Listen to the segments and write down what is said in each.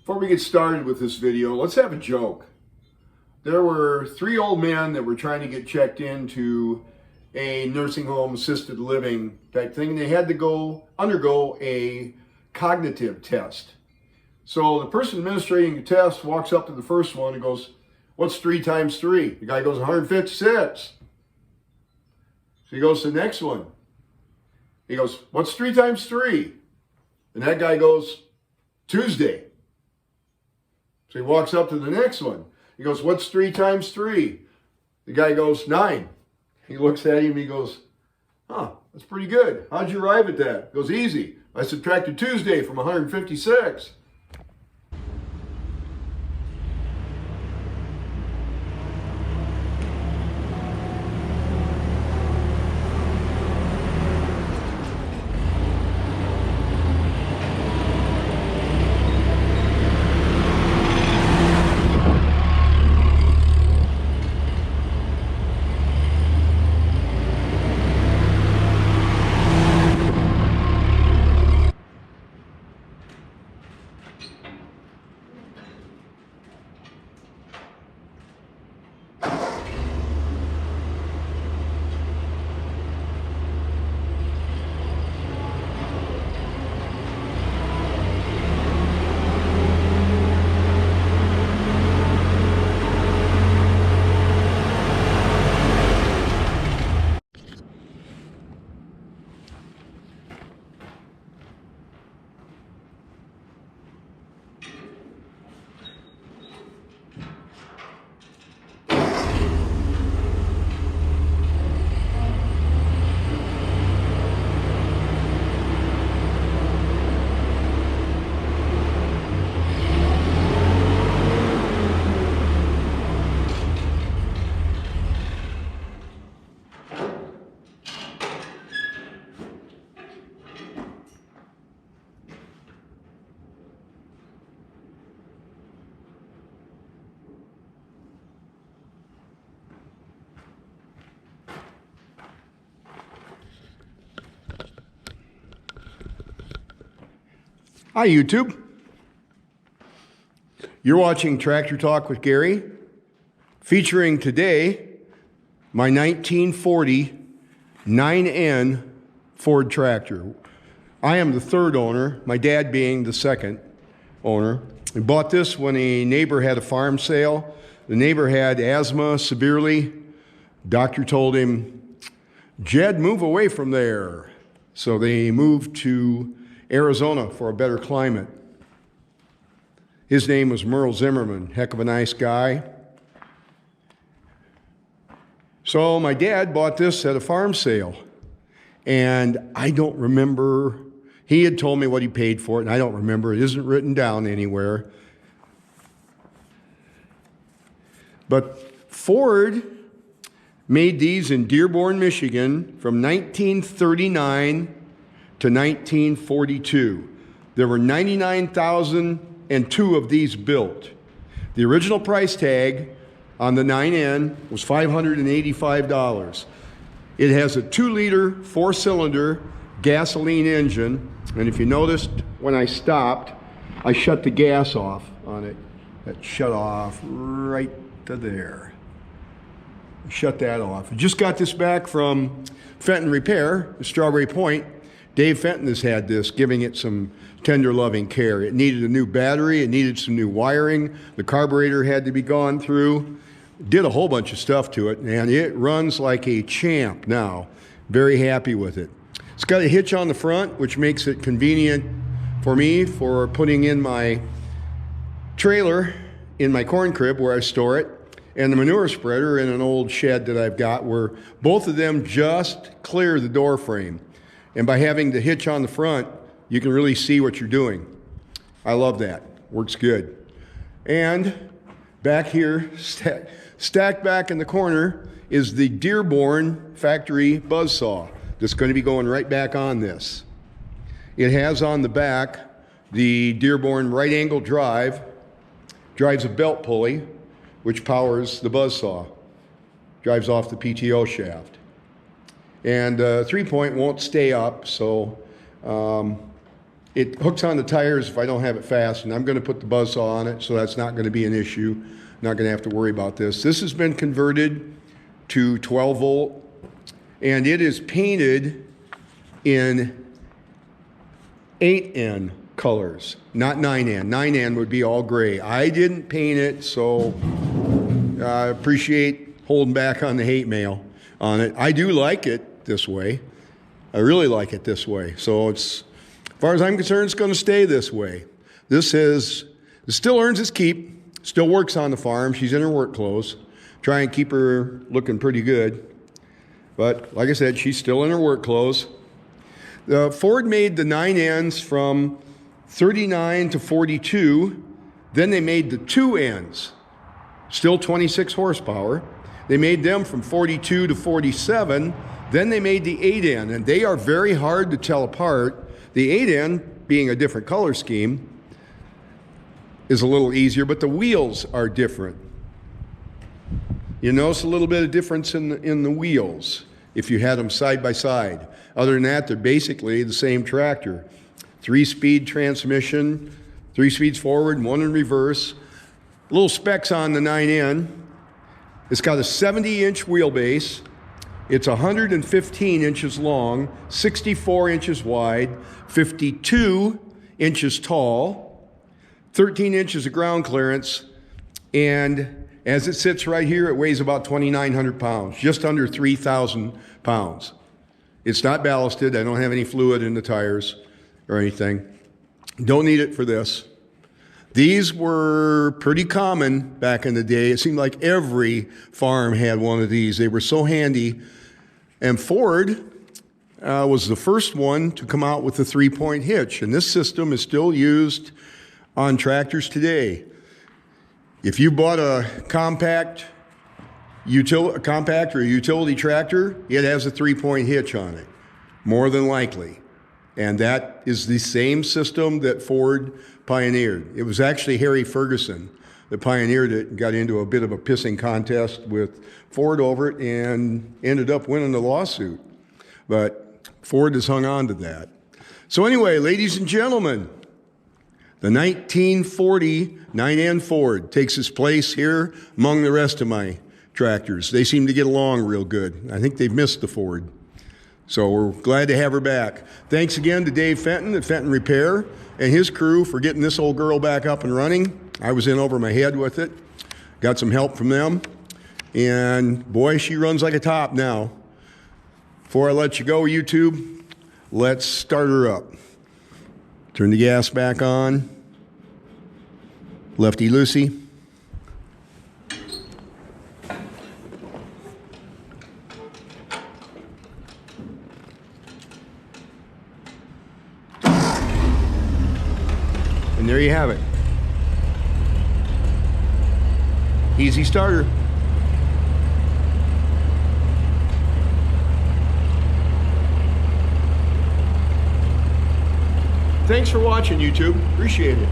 Before we get started with this video, let's have a joke. There were three old men that were trying to get checked into a nursing home assisted living type thing. They had to undergo a cognitive test. So the person administrating the test walks up to the first one and goes, "What's 3 times 3? The guy goes, 156. So he goes to the next one. He goes, "What's 3 times 3? And that guy goes, "Tuesday." So he walks up to the next one. He goes, "What's 3 times 3? The guy goes, 9. He looks at him and he goes, "Huh, that's pretty good. How'd you arrive at that?" He goes, "Easy. I subtracted Tuesday from 156. Hi, YouTube. You're watching Tractor Talk with Gary, featuring today my 1940 9N Ford tractor. I am the third owner, my dad being the second owner. We bought this when a neighbor had a farm sale. The neighbor had asthma severely. Doctor told him, "Jed, move away from there." So they moved to Arizona for a better climate. His name was Merle Zimmerman, heck of a nice guy. So my dad bought this at a farm sale, and I don't remember, he had told me what he paid for it, and I don't remember, it isn't written down anywhere. But Ford made these in Dearborn, Michigan from 1939 to 1942. There were 99,002 of these built. The original price tag on the 9N was $585. It has a 2-liter 4-cylinder gasoline engine, and if you noticed when I stopped, I shut the gas off on it. That shut off right to there. Shut that off. I just got this back from Fenton Repair, Strawberry Point. Dave Fenton has had this, giving it some tender loving care. It needed a new battery, it needed some new wiring, the carburetor had to be gone through. Did a whole bunch of stuff to it, and it runs like a champ now. Very happy with it. It's got a hitch on the front, which makes it convenient for me for putting in my trailer in my corn crib where I store it, and the manure spreader in an old shed that I've got, where both of them just clear the door frame. And by having the hitch on the front, you can really see what you're doing. I love that. Works good. And back here, stacked back in the corner, is the Dearborn factory buzzsaw that's going to be going right back on this. It has on the back the Dearborn right angle drive, drives a belt pulley, which powers the buzzsaw, drives off the PTO shaft. And 3-point won't stay up, so it hooks on the tires if I don't have it fast, and I'm going to put the buzzsaw on it, so that's not going to be an issue. Not going to have to worry about this. This has been converted to 12 volt, and it is painted in 8N colors, not 9N. 9N would be all gray. I didn't paint it, so I appreciate holding back on the hate mail on it. I do like it this way. I really like it this way. So it's, as far as I'm concerned, it's going to stay this way. It still earns its keep, still works on the farm. She's in her work clothes. Try and keep her looking pretty good. But like I said, she's still in her work clothes. Ford made the 9Ns from 39 to 42. Then they made the 2Ns, still 26 horsepower. They made them from 42 to 47. Then they made the 8N, and they are very hard to tell apart. The 8N, being a different color scheme, is a little easier, but the wheels are different. You notice a little bit of difference in the wheels if you had them side by side. Other than that, they're basically the same tractor. 3-speed transmission, 3 speeds forward and 1 in reverse. Little specs on the 9N. It's got a 70-inch wheelbase. It's 115 inches long, 64 inches wide, 52 inches tall, 13 inches of ground clearance, and as it sits right here, it weighs about 2,900 pounds, just under 3,000 pounds. It's not ballasted. I don't have any fluid in the tires or anything. Don't need it for this. These were pretty common back in the day. It seemed like every farm had one of these. They were so handy. And Ford was the first one to come out with the 3-point hitch. And this system is still used on tractors today. If you bought a compact or a utility tractor, it has a 3-point hitch on it, more than likely. And that is the same system that Ford pioneered. It was actually Harry Ferguson that pioneered it and got into a bit of a pissing contest with Ford over it and ended up winning the lawsuit. But Ford has hung on to that. So anyway, ladies and gentlemen, the 1940 9N Ford takes its place here among the rest of my tractors. They seem to get along real good. I think they've missed the Ford. So we're glad to have her back. Thanks again to Dave Fenton at Fenton Repair and his crew for getting this old girl back up and running. I was in over my head with it. Got some help from them. And boy, she runs like a top now. Before I let you go, YouTube, let's start her up. Turn the gas back on. Lefty loosey. And there you have it. Easy starter. Thanks for watching, YouTube. Appreciate it.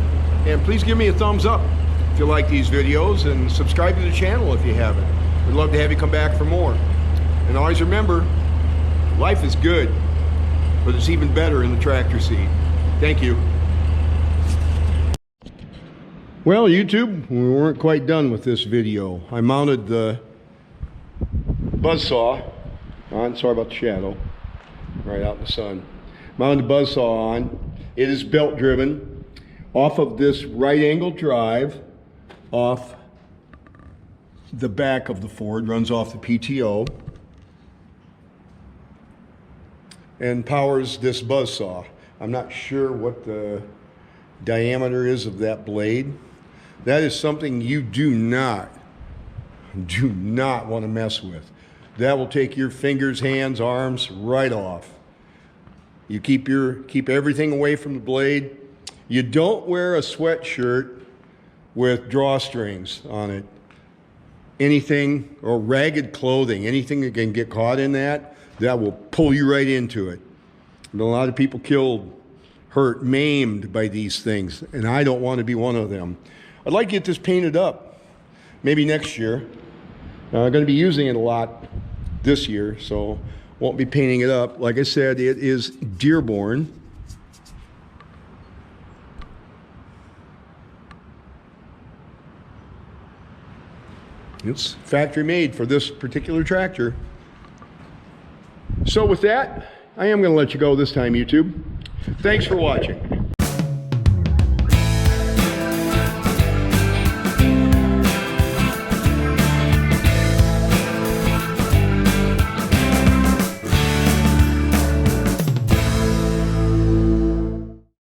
And please give me a thumbs up if you like these videos, and subscribe to the channel if you haven't. We'd love to have you come back for more. And always remember, life is good, but it's even better in the tractor seat. Thank you. Well, YouTube, we weren't quite done with this video. I mounted the buzzsaw on, sorry about the shadow, right out in the sun. Mounted the buzzsaw on. It is belt driven off of this right angle drive, off the back of the Ford, runs off the PTO, and powers this buzzsaw. I'm not sure what the diameter is of that blade. That is something you do not want to mess with. That will take your fingers, hands, arms right off. You keep everything away from the blade. You don't wear a sweatshirt with drawstrings on it. Anything, or ragged clothing, anything that can get caught in that will pull you right into it. And a lot of people killed, hurt, maimed by these things, and I don't want to be one of them. I'd like to get this painted up, maybe next year. I'm going to be using it a lot this year, so won't be painting it up. Like I said, it is Dearborn. It's factory made for this particular tractor. So with that, I am going to let you go this time, YouTube. Thanks for watching.